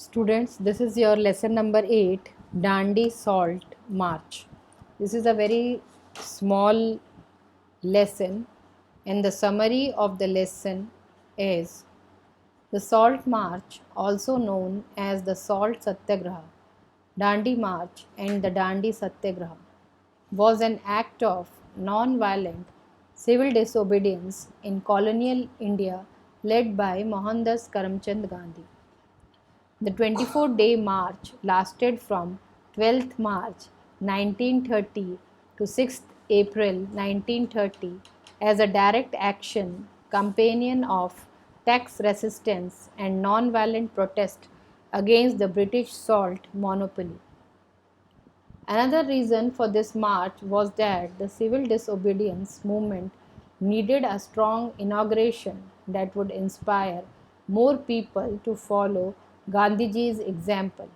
Students, this is your lesson number 8, Dandi Salt March. This is a very small lesson, and the summary of the lesson is the Salt March, also known as the Salt Satyagraha, Dandi March, and the Dandi Satyagraha, was an act of non violent civil disobedience in colonial India led by Mohandas Karamchand Gandhi. The 24-day march lasted from 12th March 1930 to 6th April 1930 as a direct action companion of tax resistance and non-violent protest against the British salt monopoly. Another reason for this march was that the civil disobedience movement needed a strong inauguration that would inspire more people to follow Gandhiji's example.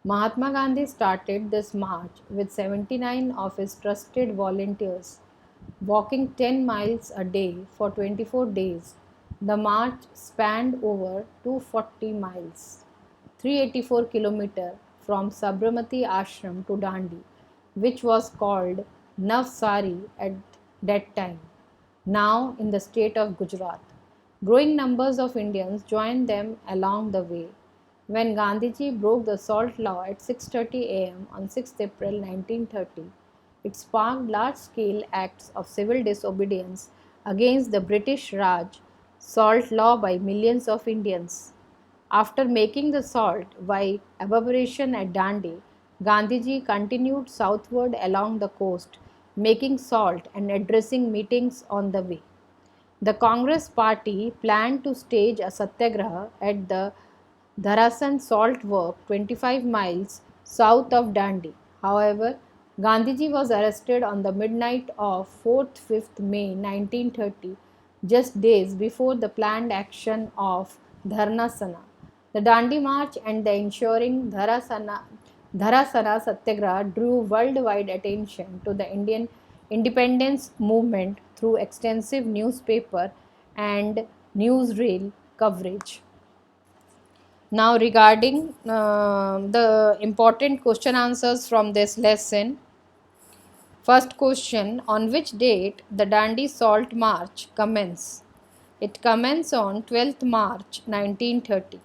Mahatma Gandhi started this march with 79 of his trusted volunteers walking 10 miles a day for 24 days. The march spanned over 240 miles, 384 kilometers from Sabramati Ashram to Dandi, which was called Navsari at that time, now in the state of Gujarat. Growing numbers of Indians joined them along the way. When Gandhiji broke the salt law at 6:30 a.m. on 6th April 1930, it sparked large-scale acts of civil disobedience against the British Raj salt law by millions of Indians. After making the salt by evaporation at Dandi, Gandhiji continued southward along the coast, making salt and addressing meetings on the way. The Congress party planned to stage a satyagraha at the Dharasan salt work 25 miles south of Dandi. However, Gandhiji was arrested on the midnight of 4th-5th May 1930, just days before the planned action of Dharnasana. The Dandi March and the ensuing Dharasana Satyagraha drew worldwide attention to the Indian independence movement through extensive newspaper and newsreel coverage. Now, regarding the important question answers from this lesson. First question: on which date the Dandi Salt March commence? It commenced on 12th March 1930.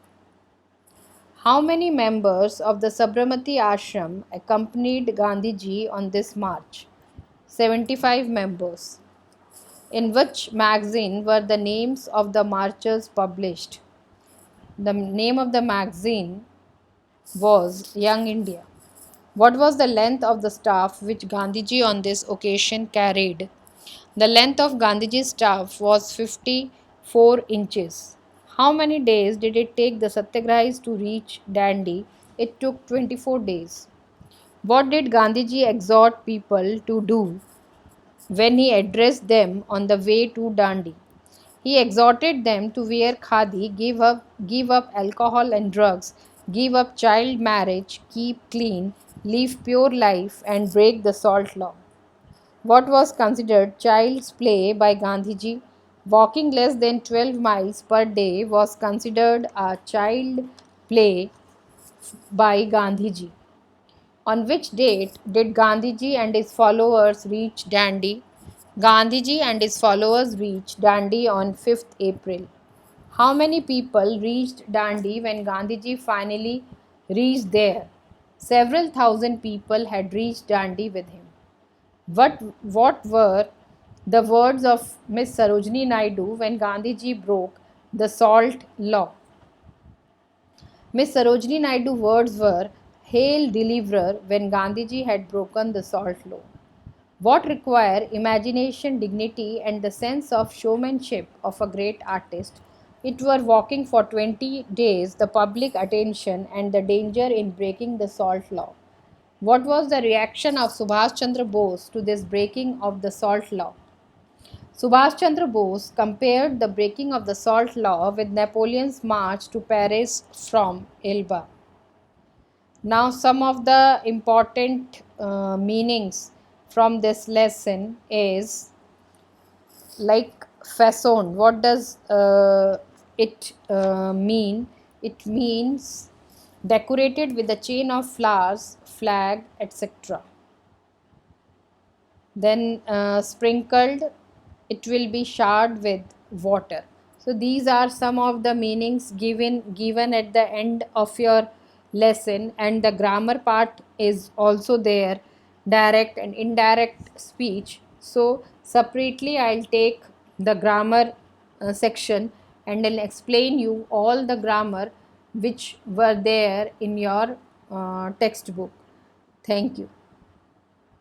How many members of the Sabramati Ashram accompanied Gandhiji on this march? 75 members. In which magazine were the names of the marchers published? The name of the magazine was Young India. What was the length of the staff which Gandhiji on this occasion carried? The length of Gandhiji's staff was 54 inches. How many days did it take the Satyagrahis to reach Dandi? It took 24 days. What did Gandhiji exhort people to do when he addressed them on the way to Dandi? He exhorted them to wear khadi, give up alcohol and drugs, give up child marriage, keep clean, live pure life, and break the salt law. What was considered child's play by Gandhiji? Walking less than 12 miles per day was considered a child play by Gandhiji. On which date did Gandhiji and his followers reach Dandi? Gandhiji and his followers reached Dandi on 5th April. How many people reached Dandi when Gandhiji finally reached there? Several thousand people had reached Dandi with him. What were the words of Miss Sarojini Naidu when Gandhiji broke the salt law? Miss Sarojini Naidu's words were, "Hail Deliverer," when Gandhiji had broken the salt law. What require imagination, dignity, and the sense of showmanship of a great artist? It were walking for 20 days, the public attention, and the danger in breaking the salt law. What was the reaction of Subhash Chandra Bose to this breaking of the salt law? Subhash Chandra Bose compared the breaking of the salt law with Napoleon's march to Paris from Elba. Now, some of the important meanings from this lesson is like façon. What does it mean? It means decorated with a chain of flowers, flag, etc. Then sprinkled, it will be showered with water. So these are some of the meanings given at the end of your lesson, and the grammar part is also there, direct and indirect speech. So separately I'll take the grammar section and I'll explain you all the grammar which were there in your textbook. Thank you.